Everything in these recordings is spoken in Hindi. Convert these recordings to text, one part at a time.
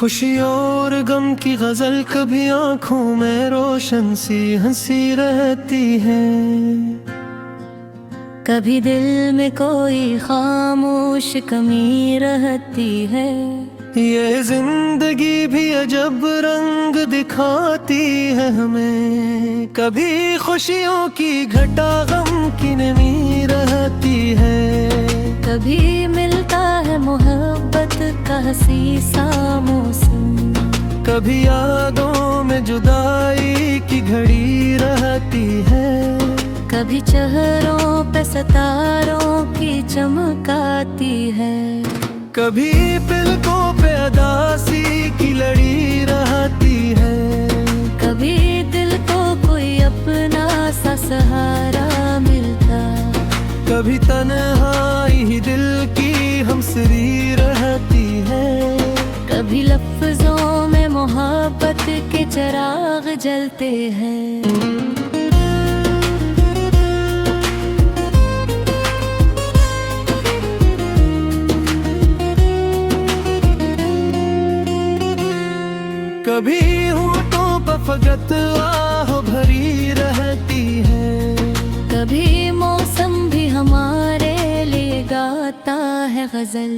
खुशियों और गम की गजल कभी आंखों में रोशन सी हंसी रहती है, कभी दिल में कोई खामोश कमी रहती है। ये जिंदगी भी अजब रंग दिखाती है हमें, कभी खुशियों की घटा गम की नमी रहती है। कभी मिलता है मोहब्बत का हंसी सा मौसम, कभी यादों में जुदाई की घड़ी रहती है। कभी चेहरों पे सितारों की चमक आती है, कभी पलकों पे अदासी की लड़ी रहती है। कभी दिल को कोई अपना सा सहारा मिलता, कभी तन्हाई ही दिल की हमसरी रहती है। कभी लफ्जों में मोहब्बत के चिराग जलते हैं। कभी होठों पर फकत आह भरी रहती है, कभी मौसम भी हमारे लिए गाता है गजल,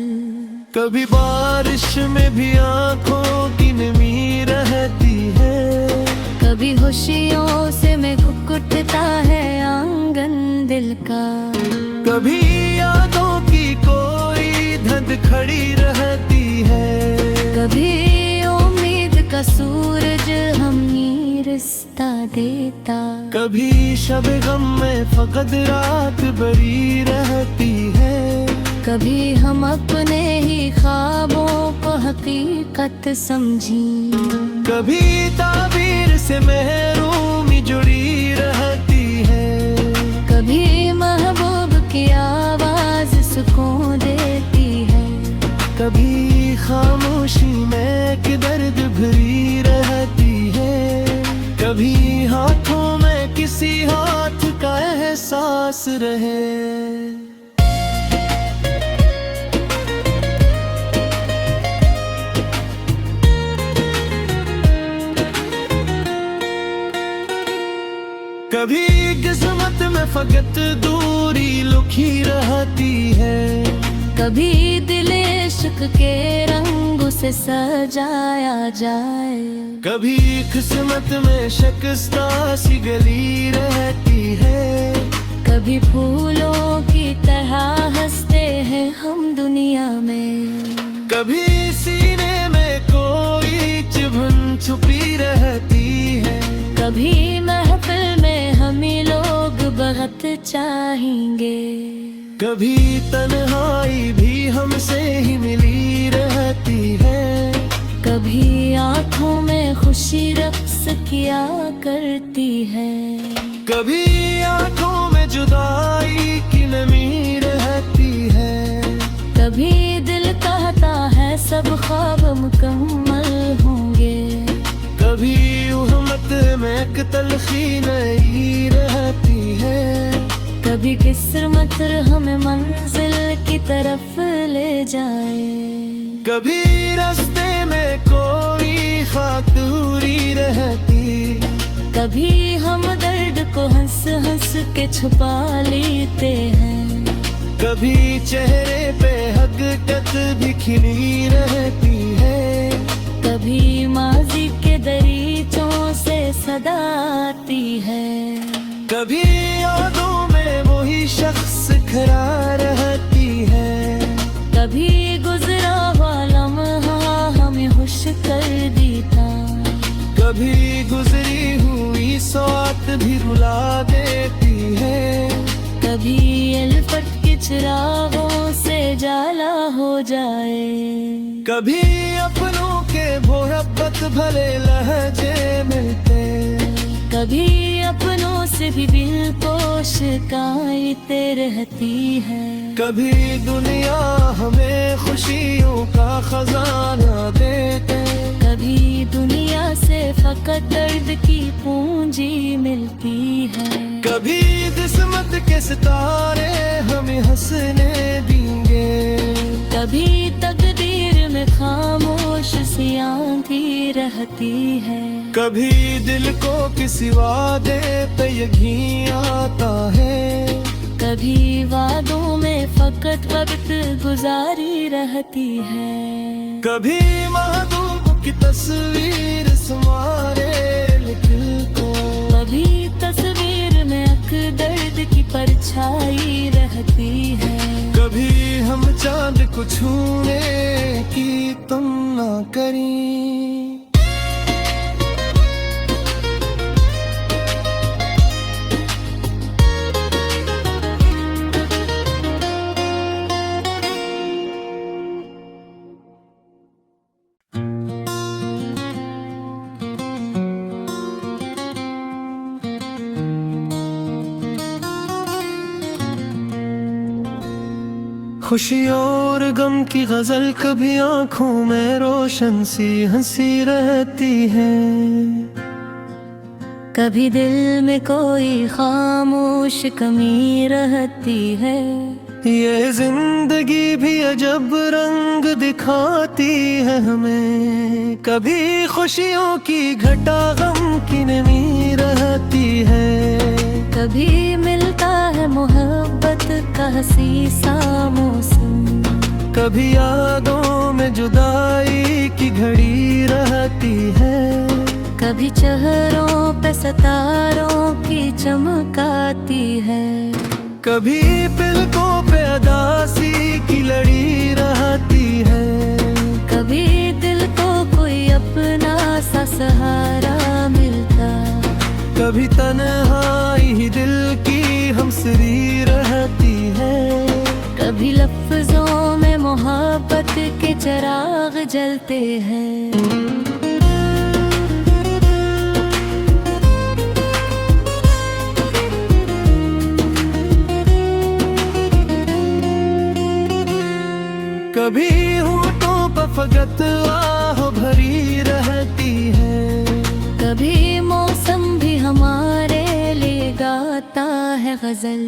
कभी बारिश में भी आंखों की नमी रहती है। कभी खुशियों से में घुटता है आंगन दिल का, कभी यादों की कोई धध खड़ी रहती है। कभी का सूरज हमें रिश्ता देता, कभी शब गम में फकत रात बड़ी रहती है। कभी हम अपने ही ख्वाबों को हकीकत समझी, कभी ताबीर से महरूमी जुड़ी रहती है। कभी महबूब की आवाज सुकून देती है, कभी खामोशी में कि दर्द भरी रहती है। कभी हाथों में किसी हाथ का एहसास रहे। कभी किस्मत में फकत दूरी लुकी रहती है, कभी दिल इश्क के रंगों से सजाया जाए। कभी किस्मत में शिकस्ता सी गली रहती है। कभी फूलों की तरह हंसते हैं हम दुनिया में, कभी सीने में कोई चुभन छुपी रहती है। कभी महफिल में हमें लोग बहुत चाहेंगे, कभी तन्हाई भी हमसे ही मिली रहती है। कभी आँखों में खुशी रक्स किया करती है, कभी आँखों में जुदाई की नमी रहती है। कभी दिल कहता है सब ख्वाब मुकम्मल होंगे, कभी उहमत में एक तलखी नई रहती है। कभी किस्मत हमें मंजिल की तरफ ले जाए, कभी रास्ते में कोई खाक दूरी रहती। कभी हम दर्द को हंस हंस के छुपा लेते हैं, कभी चेहरे पे हकीकत भी खिली रहती है। कभी माजी के दरीचों से सदा आती है, कभी यादों में वही शख्स खड़ा रहती है। कभी गुजरा हुआ लम्हा हमें खुश कर देता, कभी गुजरी हुई सौत भी रुला देती है। कभी उल्फत के चिरागों से जाला हो जाए, कभी अपनों के मोहब्बत भले लहजे मिलते। कभी अपनों से भी दिल को शिकायतें रहती है। कभी दुनिया हमें खुशियों का खजाना देते, कभी दुनिया से फकत दर्द की पूंजी मिलती है। कभी किस्मत के सितारे हमें हंसने देंगे, कभी तकदीर में खामोश सी रहती है। कभी दिल को किसी वादे पे यकीन आता है, कभी वादों में फकत वक्त गुजारी रहती है। कभी महबूब की तस्वीर समारे दिल को, कभी तस्वीर में अक दर्द की परछाई रहती है। कभी हम चांद को छूने की तमन्ना करी, खुशी और गम की गजल कभी आंखों में रोशन सी हंसी रहती है। कभी दिल में कोई खामोश कमी रहती है। ये जिंदगी भी अजब रंग दिखाती है हमें, कभी खुशियों की घटा गम की नमी रहती है। कभी मिलता है मोहब्बत का हंसी सा मौसम, कभी यादों में जुदाई की घड़ी रहती है। कभी चेहरों पे सितारों की चमक आती है। कभी पलकों पे अदासी की लड़ी रहती है। कभी दिल को कोई अपना सा सहारा मिलता, कभी तन्हाई ही दिल की हमसरी रहती है। कभी लफ्जों में मोहब्बत के चिराग जलते हैं। कभी होठों पर फकत आह भरी रहती है। कभी मौसम भी हमारे लिए गाता है गजल,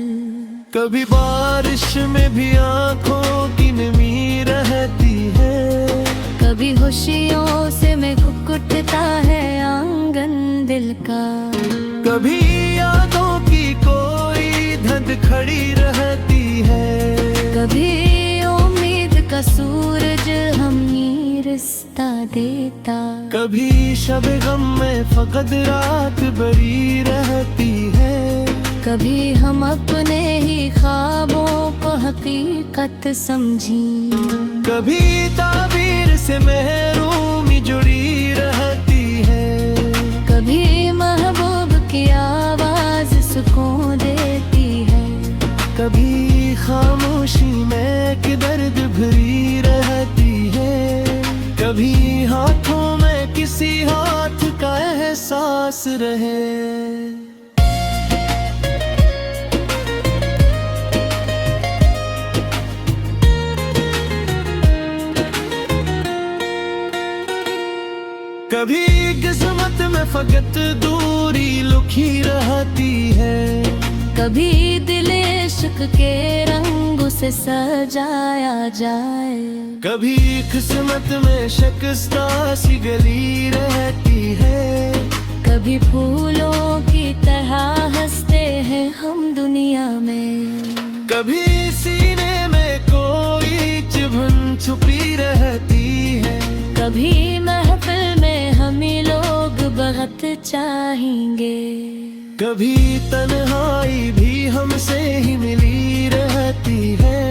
कभी बारिश में भी आंखों की नमी रहती है। कभी खुशियों से में घुटता है आंगन दिल का। कभी यादों की कोई धध खड़ी रहती है। कभी उम्मीद का सूरज हमें रिश्ता देता। कभी शब गम में फकत रात बड़ी रहती है। कभी हम अपने ही ख्वाबों को हकीकत समझी। कभी ताबीर से महरूमी जुड़ी रहती है। कभी महबूब की आवाज सुकून देती है। कभी खामोशी में एक दर्द भरी रहती है। कभी हाथों में किसी हाथ का एहसास रहे। कभी किस्मत में फकत दूरी लुकी रहती है। कभी दिल इश्क के रंगों से सजाया जाए। कभी किस्मत में शिकस्ता सी गली रहती है। कभी फूलों की तरह हंसते हैं हम दुनिया में। कभी सीने में कोई चुभन छुपी रहती है। कभी महफिल में हमें लोग बहुत चाहेंगे। कभी तन्हाई भी हमसे ही मिली रहती है।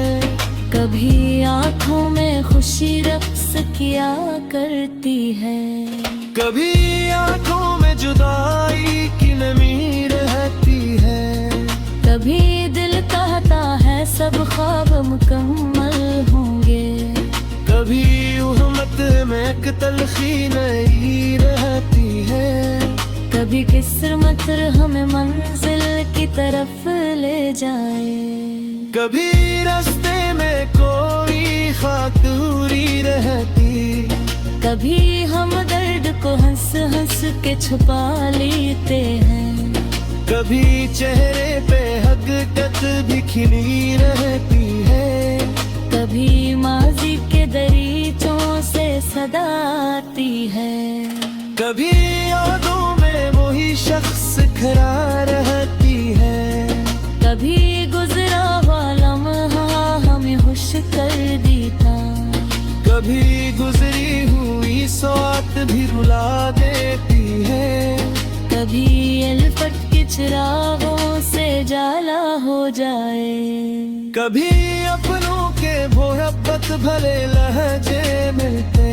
कभी आँखों में खुशी रक्स किया करती है। कभी आँखों में जुदाई की नमी रहती है। कभी दिल कहता है सब ख्वाब मुकम्मल होंगे। कभी उहमत में एक तलखी नई रहती है। कभी किस्मत हमें मंजिल की तरफ ले जाए। कभी रास्ते में कोई खातूरी रहती। कभी हम दर्द को हंस हंस के छुपा लेते हैं। कभी चेहरे पे हकीकत भी खिली रहती है। कभी माजी के दरीचों से सदा आती है। कभी यादों में वही शख्स खड़ा रहती है, कभी गुजरा हुआ लम्हा हमें खुश कर देता, कभी गुजरी हुई सौत भी रुला देती है, कभी उल्फत के चिरागों से जाला हो जाए, कभी अपनों के मोहब्बत भले लहजे मिलते,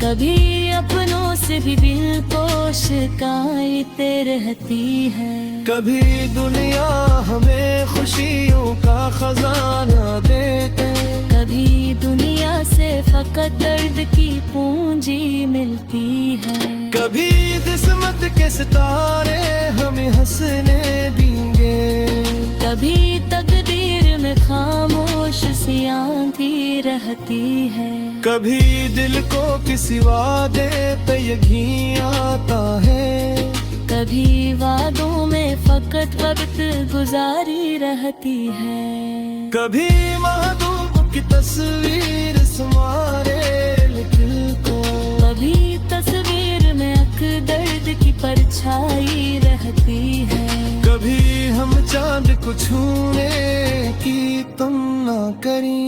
कभी अपनों से भी दिल को शिकायतें रहती है, कभी दुनिया हमें खुशियों का खजाना देते, कभी दुनिया से फकत दर्द की पूंजी मिलती है, कभी किस्मत के सितारे हमें हंसने देंगे, कभी तकदीर में खामोश सी आंधी रहती है, कभी दिल को किसी वादे पे यकीन आता है, कभी वादों में फकत वक्त गुजारी रहती है, कभी महबूब की तस्वीर संवारे दिल को, कभी तस्वीर में अक दर्द की परछाई रहती है, कभी हम चांद को छूने की तमन्ना करें,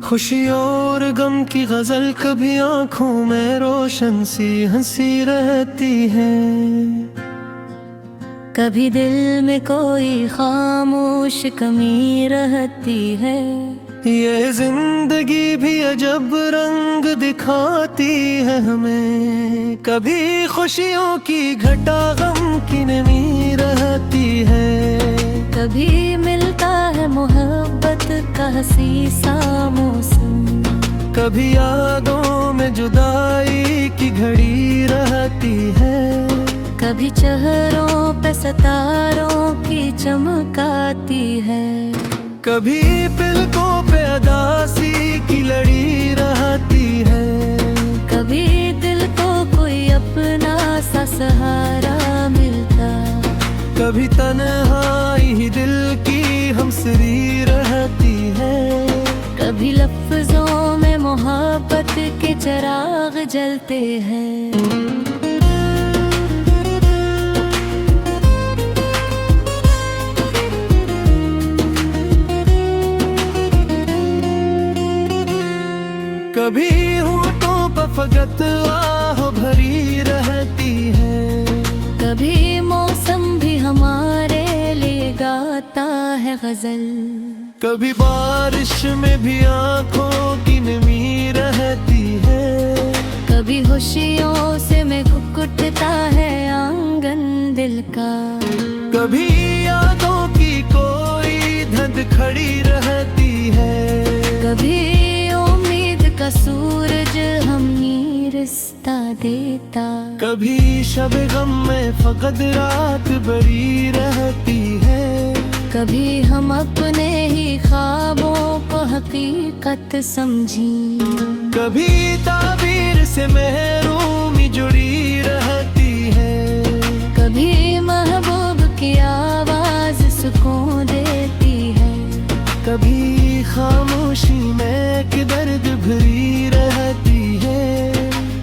खुशी और गम की गजल कभी आंखों में रोशन सी हंसी रहती है, कभी दिल में कोई खामोश कमी रहती है, ये जिंदगी भी अजब रंग दिखाती है हमें, कभी खुशियों की घटा गम की नमी रहती है, कभी मिलता है मोहब्बत का हंसी सा मौसम, कभी यादों में जुदाई की घड़ी रहती है, कभी चेहरों पे सितारों की चमक आती है, कभी पलकों पे अदासी की लड़ी रहती है, कभी दिल को कोई अपना सा सहारा मिलता, कभी तन्हाई ही दिल की हमसरी रहती है, कभी लफ्जों में मोहब्बत के चिराग जलते हैं, कभी होठों पर फकत आह भरी रहती है, कभी मौसम भी हमारे लिए गाता है गजल, कभी बारिश में भी आंखों की नमी रहती है, कभी खुशियों से में कुकुटता है आंगन दिल का, कभी यादों की कोई धंध खड़ी रहती है, कभी उम्मीद का सूरज हमें रिश्ता देता, कभी शब गम में फकत रात बड़ी रहती है, कभी हम अपने ही ख्वाबों को हकीकत समझी, कभी ताबीर से महरूमी जुड़ी रहती है, कभी महबूब की आवाज सुकून देती है, कभी खामोशी में एक दर्द भरी रहती है,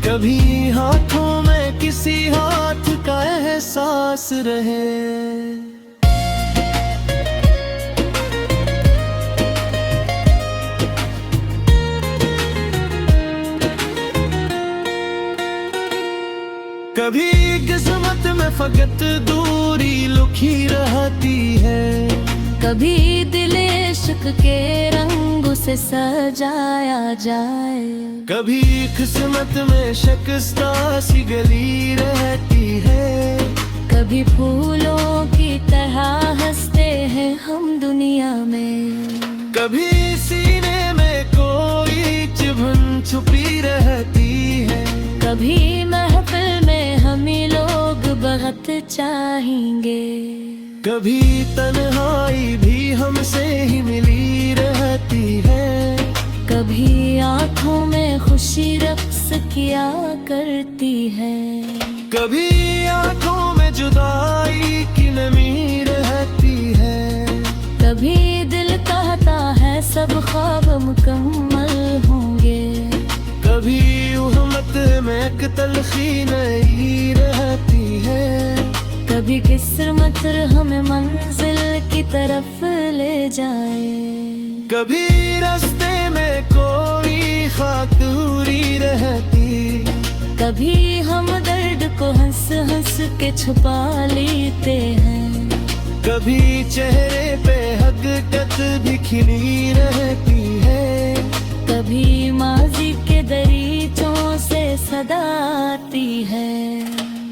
कभी हाथों में किसी हाथ का एहसास रहे, कभी किस्मत में फकत दूरी लुकी रहती है, कभी दिल इश्क के रंगों से सजाया जाए, कभी किस्मत में शिकस्ता सी गली रहती है, कभी फूलों की तरह हंसते हैं हम दुनिया में, कभी सीने में कोई चुभन छुपी रहती है, कभी महफिल में हमें लोग बहुत चाहेंगे, कभी तन्हाई भी हमसे ही मिली रहती है, कभी आँखों में खुशी रक्स किया करती है, कभी आँखों में जुदाई की नमी रहती है, कभी दिल कहता है सब ख्वाब मुकम्मल होंगे, कभी उहमत में एक तलखी नई रहती है, कभी किस्मत हमें मंजिल की तरफ ले जाए, कभी रास्ते में कोई खातूरी रहती, कभी हम दर्द को हंस हंस के छुपा लेते हैं, कभी चेहरे पे हकीकत भी खिली रहती है, कभी माजी के दरीचों से सदा आती है,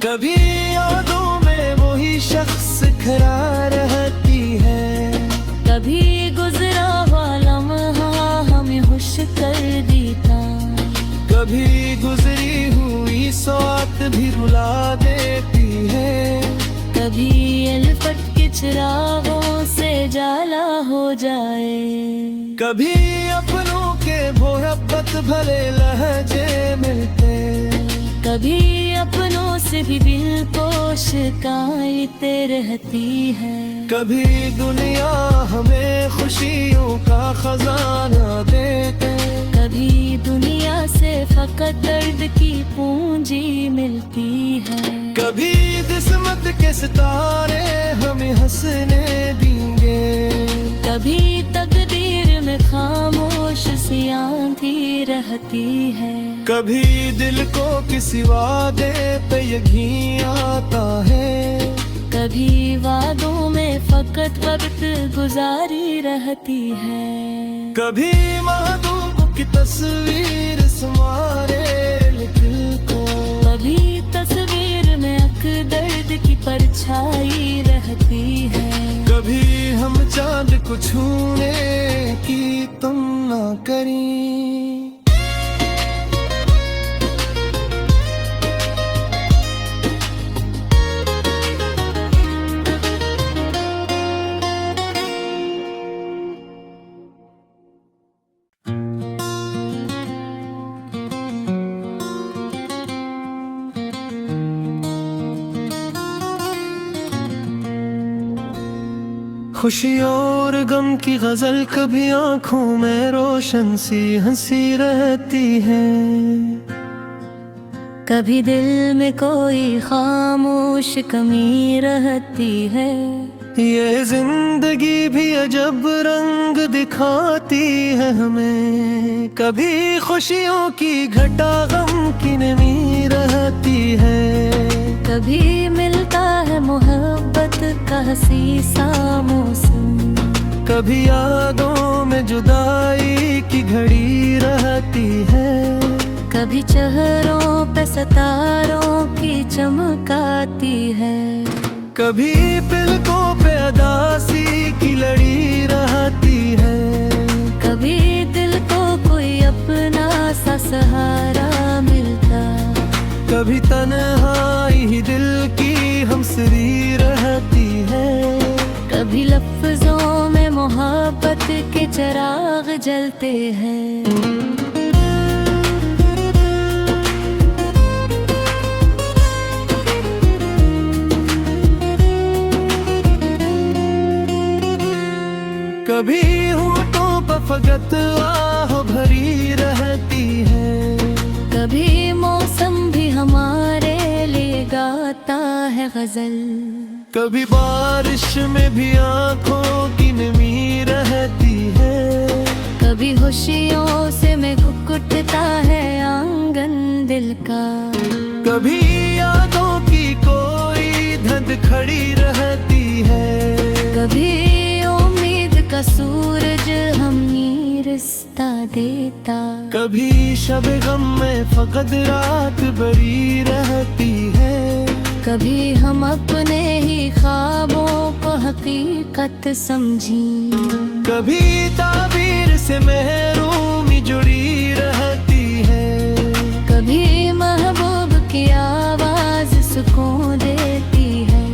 कभी यादों में वही शख्स खड़ा रहती है, कभी गुजरा हुआ लम्हा हमें खुश कर देता, कभी गुजरी हुई सौत भी रुला देती है, कभी अलफट के चिरागों से जाला हो जाए, कभी अपनों के मोहब्बत भले लहजे मिलते, कभी अपनों से भी दिल को शिकायतें रहती है, कभी दुनिया हमें खुशियों का खजाना देते, कभी दुनिया से फकत दर्द की पूंजी मिलती है, कभी किस्मत के सितारे हमें हंसने देंगे, कभी तकदीर में खामोश सी आंधी रहती है, कभी दिल को किसी वादे पे यकीन आता है, कभी वादों में फकत वक्त गुजारी रहती है, कभी महबूब की तस्वीर संवारे दिल को, कभी तस्वीर में अक दर्द की परछाई रहती है, कभी हम चांद को छूने की तमन्ना करें, खुशी और गम की गजल कभी आंखों में रोशन सी हंसी रहती है, कभी दिल में कोई खामोश कमी रहती है, ये जिंदगी भी अजब रंग दिखाती है हमें, कभी खुशियों की घटा गम की नमी रहती है, कभी मिलता है मोहब्बत का हंसी सा मौसम, कभी यादों में जुदाई की घड़ी रहती है, कभी चेहरों पे सितारों की चमक आती है, कभी पलकों पे अदासी की लड़ी रहती है, कभी दिल को कोई अपना सा सहारा मिलता, कभी तन्हाई ही दिल की हमसरी रहती है, कभी लफ्जों में मोहब्बत के चिराग जलते हैं, कभी होठों पर फकत आह भरी रहती है, कभी मौसम भी हमारे लिए गाता है गजल, कभी बारिश में भी आंखों की नमी रहती है, कभी खुशियों से में कुकुटता है आंगन दिल का, कभी यादों की कोई धंध खड़ी रहती है, कभी उम्मीद का सूरज हमें रिश्ता देता, कभी शब गम में फकत रात बड़ी रहती है, कभी हम अपने ही ख्वाबों को हकीकत समझी, कभी ताबीर से महरूमी जुड़ी रहती है, कभी महबूब की आवाज सुकून देती है,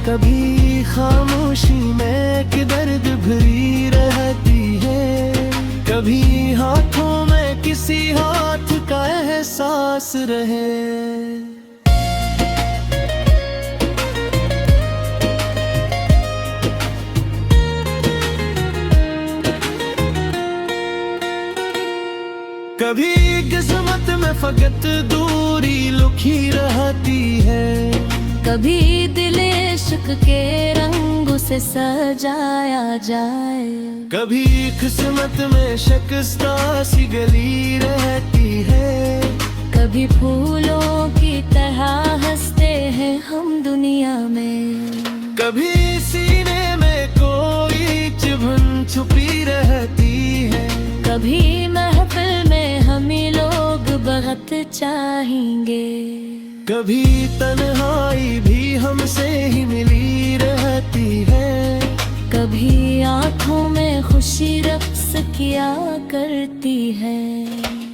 कभी खामोश भरी रहती है। कभी हाथों में किसी हाथ का एहसास रहे। कभी किस्मत में फकत दूरी लुकी रहती है। कभी दिल इश्क के रंग से सजाया जाए। कभी किस्मत में शिकस्ता सी गली रहती है। कभी फूलों की तरह हंसते हैं हम दुनिया में। कभी सीने में कोई चुभन छुपी रहती है। कभी महफिल में हमें लोग बहुत चाहेंगे। कभी तन्हाई भी हमसे ही मिली रहती है। कभी आँखों में खुशी रक्स किया करती है।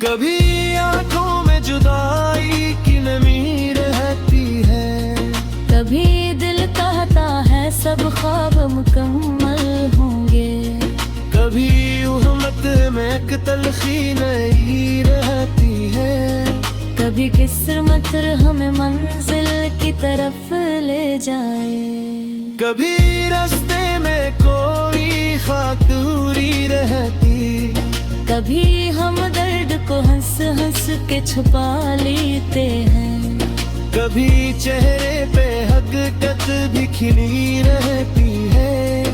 कभी आँखों में जुदाई की नमी रहती है। कभी दिल कहता है सब ख्वाब मुकम्मल होंगे। कभी उहमत में एक तलखी नई रहती है। कभी किस्मत हमें मंजिल की तरफ ले जाए। कभी रास्ते में कोई खाक दूरी रहती। कभी हम दर्द को हंस हंस के छुपा लेते हैं। कभी चेहरे पे हकीकत भी खिली रहती है।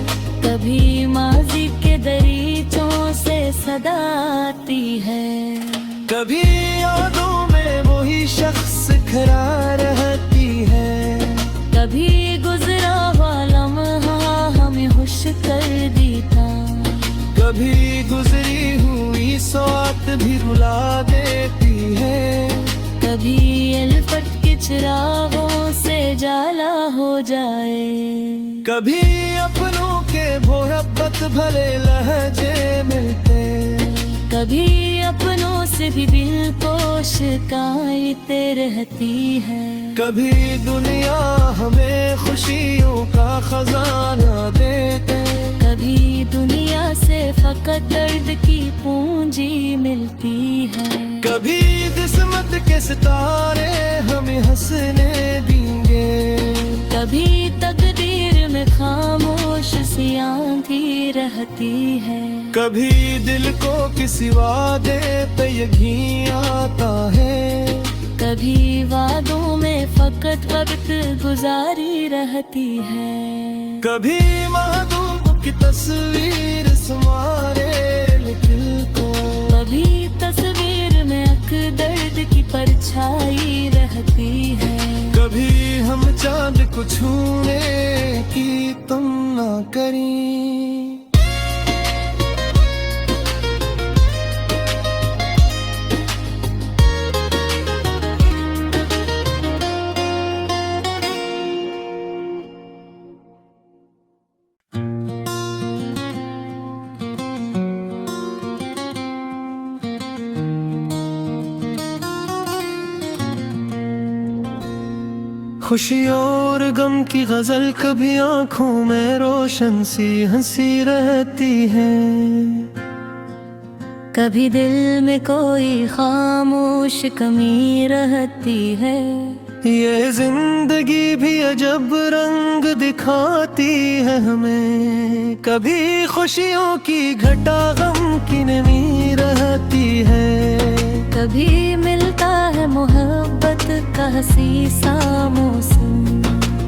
कभी माजी के दरीचों से सदा आती है। कभी यादों में वही शख्स खड़ा रहती है। कभी गुजरा हुआ लम्हा हमें खुश कर देता। कभी गुजरी हुई सौत भी रुला देती है। कभी अलफत के चिरागों से जाला हो जाए। कभी अपनों के मोहब्बत भले लहजे मिलते। कभी अपनों से भी दिल को शिकायतें रहती है। कभी दुनिया हमें खुशियों का खजाना देते। कभी दुनिया से फकत दर्द की पूंजी मिलती है। कभी किस्मत के सितारे हमें हंसने देंगे। कभी तकदीर में खामोश सी आंधी रहती है। कभी दिल को किसी वादे पे यकीन आता है। कभी वादों में फकत वक्त गुजारी रहती है। कभी महबूब की तस्वीर संवारे दिल को। कभी तस्वीर में अक दर्द की परछाई रहती है। कभी हम चांद को छूने की तमन्ना करें। खुशी और गम की गजल कभी आंखों में रोशन सी हंसी रहती है। कभी दिल में कोई खामोश कमी रहती है। ये जिंदगी भी अजब रंग दिखाती है हमें। कभी खुशियों की घटा गम की नमी रहती है। कभी मिलता है मोहब्बत का हंसी सा मौसम।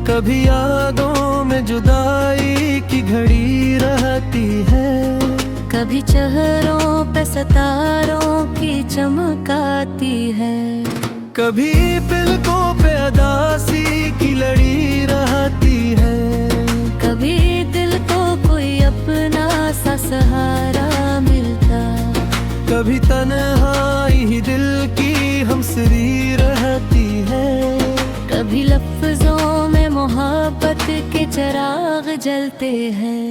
कभी यादों में जुदाई की घड़ी रहती है। कभी चेहरों पे सितारों की चमक आती है। कभी पलकों पे अदासी की लड़ी रहती है। कभी दिल को कोई अपना सा सहारा मिलता। कभी तन्हाई ही दिल की हमसरी रहती है। कभी लफ्जों में मोहब्बत के चिराग जलते हैं।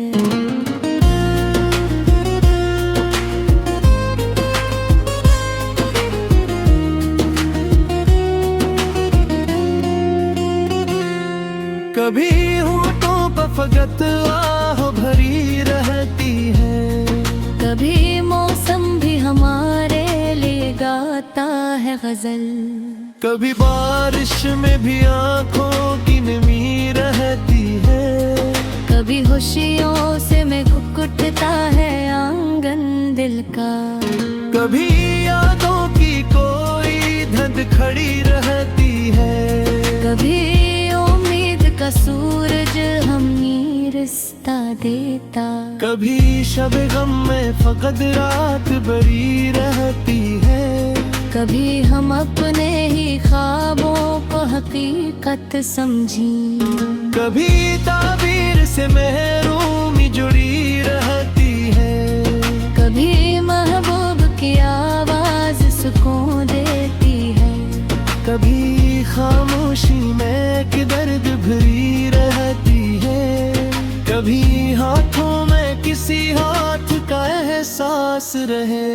कभी होठों पर फकत आह भरी रहती है गजल। कभी बारिश में भी आंखों की नमी रहती है, कभी खुशियों से मैं उठता है आंगन दिल का। कभी यादों की कोई धध खड़ी रहती है, कभी उम्मीद का सूरज हमें रिश्ता देता। कभी शब गम में फकत रात बड़ी रहती है, कभी हम अपने ही ख्वाबों को हकीकत समझी। कभी ताबीर से महरूमी जुड़ी रहती है, कभी महबूब की आवाज सुकून देती है। कभी खामोशी में कि दर्द भरी रहती है, कभी हाथों में किसी हाथ का एहसास रहे।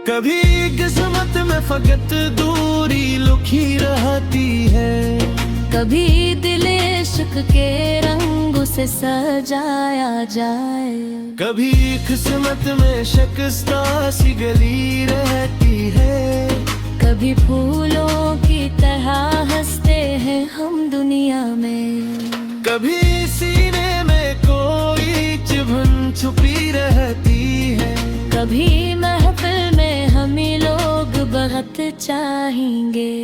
कभी किस्मत में फकत दूरी लुकी रहती है, कभी दिल इश्क के रंगों से सजाया जाए। कभी किस्मत में शिकस्ता सी गली रहती है, कभी फूलों की तरह हंसते हैं हम दुनिया में। कभी सीने में कोई चुभन छुपी रहती है, कभी महफिल में हमें लोग बहुत चाहेंगे।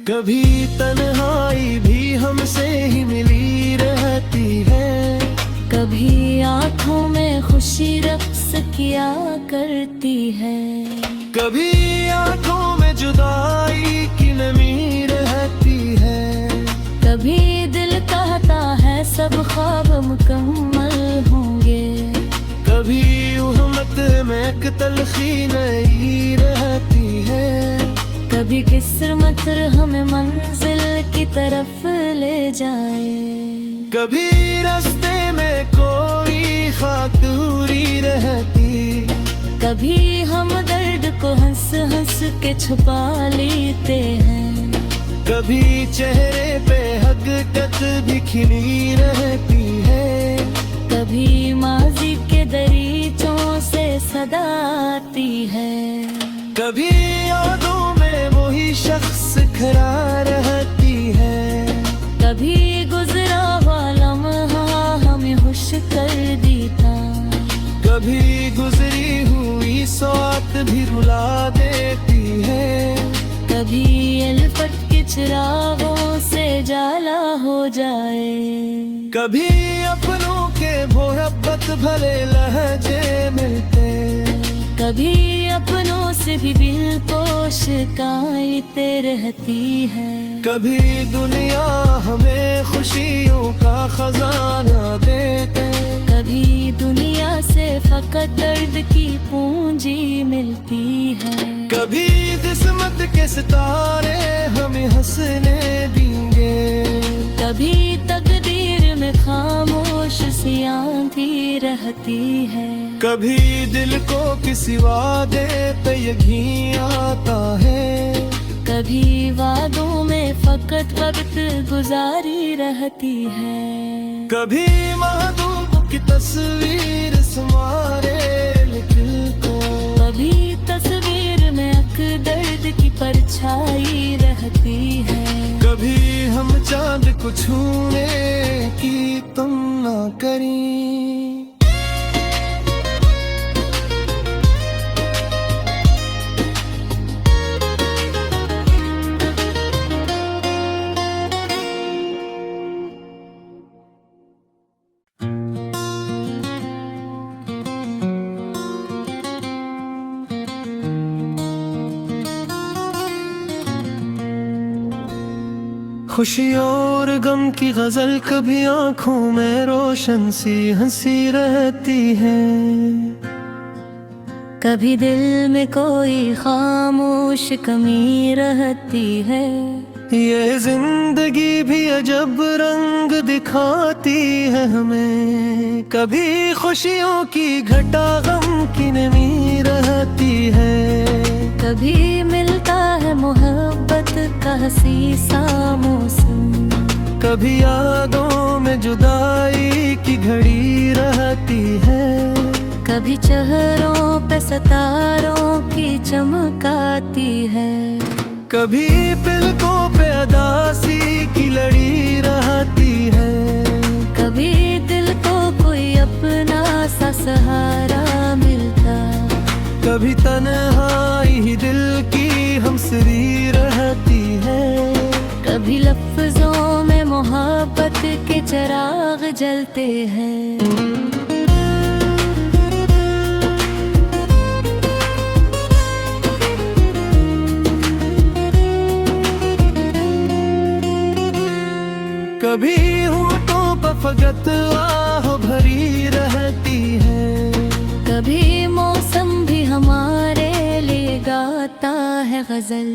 कभी तन्हाई भी हमसे ही मिली रहती है, कभी आँखों में खुशी रक्स किया करती है। कभी आंखों में जुदाई की नमी रहती है, कभी दिल कहता है सब ख्वाब मुकम्मल होंगे। कभी उहमत में एक तलखी नई रहती है, कभी किस्मत हमें मंजिल की तरफ ले जाए। कभी रास्ते में कोई खाक दूरी रहती, कभी हम दर्द को हंस हंस के छुपा लेते हैं। कभी चेहरे पे हकीकत भी खिली रहती है, कभी माजी के दरीचों से सदा आती है। कभी यादों में वही शख्स खड़ा रहती है, कभी गुजरा हुआ लम्हा हमें खुश कर देता। कभी गुजरी हुई सौत भी रुला देती है, कभी अल्फत के चिरागों से जाला हो जाए। कभी अपनों के मोहब्बत भले लहजे मिलते, कभी अपनों से भी दिल को शिकायतें रहती है। कभी दुनिया हमें खुशियों का खजाना देते, कभी दुनिया से फकत दर्द की पूंजी मिलती है। कभी किस्मत के सितारे हमें हंसने देंगे, कभी तकदीर में खामोश सी आंधी रहती है। कभी दिल को किसी वादे पे यकीन आता है, कभी वादों में फकत वक्त गुजारी रहती है। कभी महबूब की तस्वीर संवारे दिल को, कभी तस्वीर में अक दर्द की परछाई रहती है। कभी हम चांद को छूने की तुम ना करी। खुशी और गम की गजल कभी आंखों में रोशन सी हंसी रहती है, कभी दिल में कोई खामोश कमी रहती है। ये जिंदगी भी अजब रंग दिखाती है हमें, कभी खुशियों की घटा गम की नमी रहती है। कभी मिलता है मोहब्बत का हसी सा मौसम, कभी यादों में जुदाई की घड़ी रहती है, कभी चेहरों पे सितारों की चमक आती है, कभी पलकों पे अदासी की लड़ी रहती है, कभी दिल को कोई अपना सा सहारा मिलता, कभी तन्हाई ही दिल की हमसरी रहती है, कभी लफ्जों में मोहब्बत के चिराग जलते हैं। कभी होठों पर फकत आह भरी रहती है, कभी मौसम भी हमारे लिए गाता है गजल,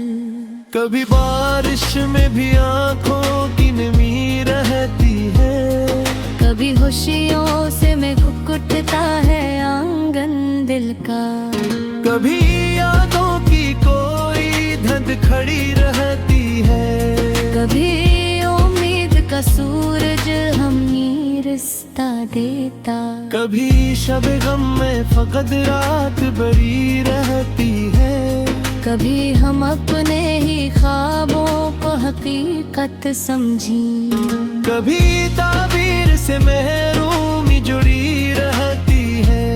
कभी बारिश में भी आंखों की नमी रहती है, कभी खुशियों से में घुटता है आंगन दिल का, कभी यादों की कोई धंध खड़ी रहती है, कभी उम्मीद का सूरज हमें रिश्ता देता, कभी शब गम में फकत रात बड़ी रहती है, कभी हम अपने ही ख्वाबों को हकीकत समझी, कभी ताबीर से महरूमी जुड़ी रहती है,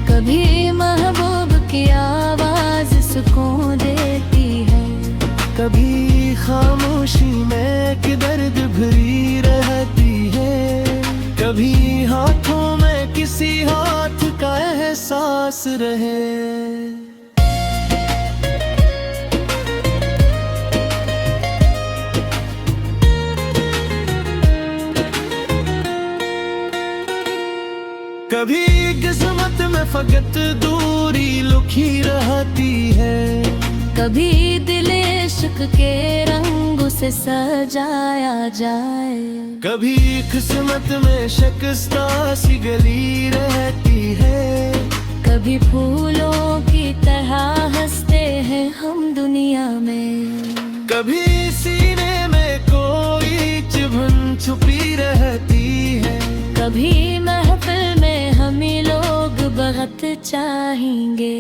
कभी महबूब की आवाज सुकून देती है, कभी खामोशी में एक दर्द भरी रहती है, कभी हाथों में किसी हाथ का एहसास रहे। कभी किस्मत में फकत दूरी लुकी रहती है, कभी दिल इश्क के रंगों से सजाया जाए, कभी किस्मत में शिकस्ता सी गली रहती है, कभी फूलों की तरह हंसते हैं हम दुनिया में, कभी सीने में कोई चुभन छुपी रहती है, कभी महफिल में हमें लोग बहुत चाहेंगे,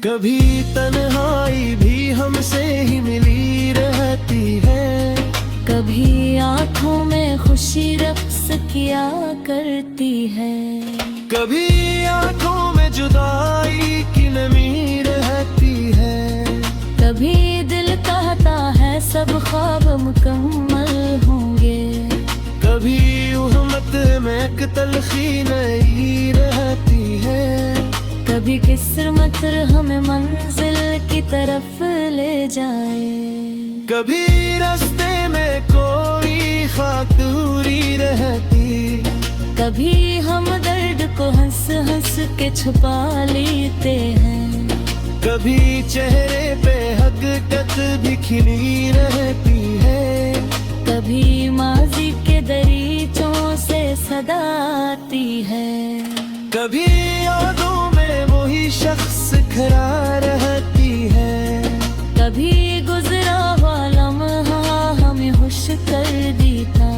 कभी तन्हाई भी हमसे ही मिली रहती है, कभी आँखों में खुशी रक्स किया करती है, कभी आंखों में जुदाई की नमी रहती है, कभी दिल कहता है सब ख्वाब मुकम्मल होंगे, कभी उहमत में एक तलखी नई रहती है, कभी किस्मत हमें मंजिल की तरफ ले जाए, कभी रास्ते में कोई खाक दूरी रहती, कभी हम दर्द को हंस हंस के छुपा लेते हैं, कभी चेहरे पे हकीकत भी खिली रहती है, कभी माजी के दरीचों से सदा आती है, कभी यादों में वही शख्स खड़ा रहती है, कभी गुजरा हुआ लम्हा हमें खुश कर देता,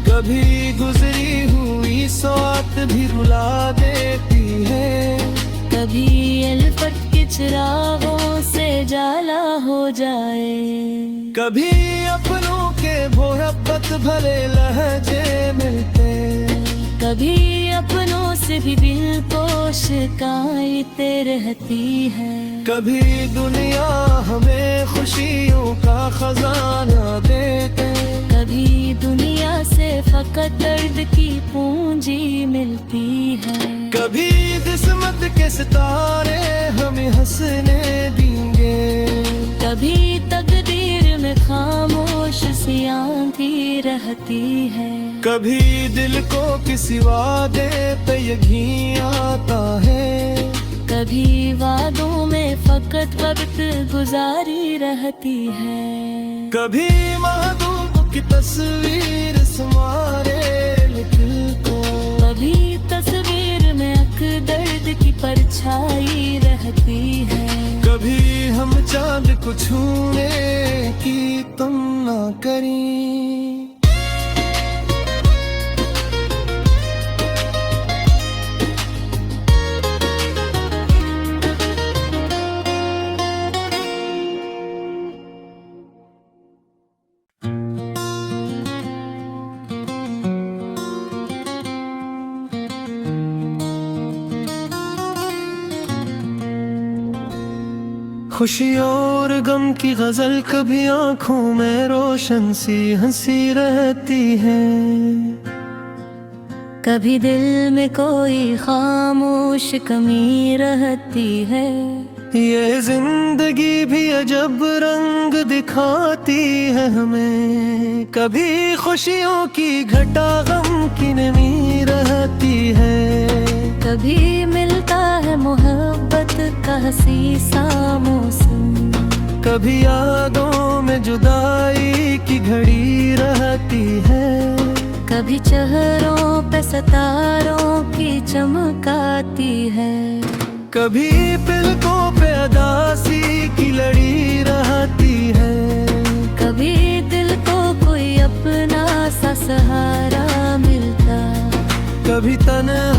कभी गुजरी हुई सौत भी रुला देती है, कभी अलफत के चिरागों से जाला हो जाए, कभी अपनों के मोहब्बत भले लहजे मिलते, कभी अपनों से भी दिल को शिकायतें रहती है, कभी दुनिया हमें खुशियों का खजाना देते, कभी दुनिया से फकत दर्द की पूंजी मिलती है, कभी किस्मत के सितारे हमें हंसने देंगे, कभी तकदीर में खामोश सी आंधी रहती है, कभी दिल को किसी वादे पे यकीन आता है, कभी वादों में फकत वक्त गुजारी रहती है, कभी महबूब की तस्वीर संवारे दिल को, कभी तस्वीर में अक दर्द की परछाई रहती है, कभी हम चांद को छूने की तुम ना करी। खुशी और गम की गजल कभी आंखों में रोशन सी हंसी रहती है, कभी दिल में कोई खामोश कमी रहती है। ये जिंदगी भी अजब रंग दिखाती है हमें, कभी खुशियों की घटा गम की नमी रहती है, कभी मिलता है मोहब्बत का हंसी सा मौसम, कभी यादों में जुदाई की घड़ी रहती है, कभी चेहरों पे सितारों की चमक आती है, कभी पलकों पे अदासी की लड़ी रहती है, कभी दिल को कोई अपना सा सहारा मिलता, कभी तन्हा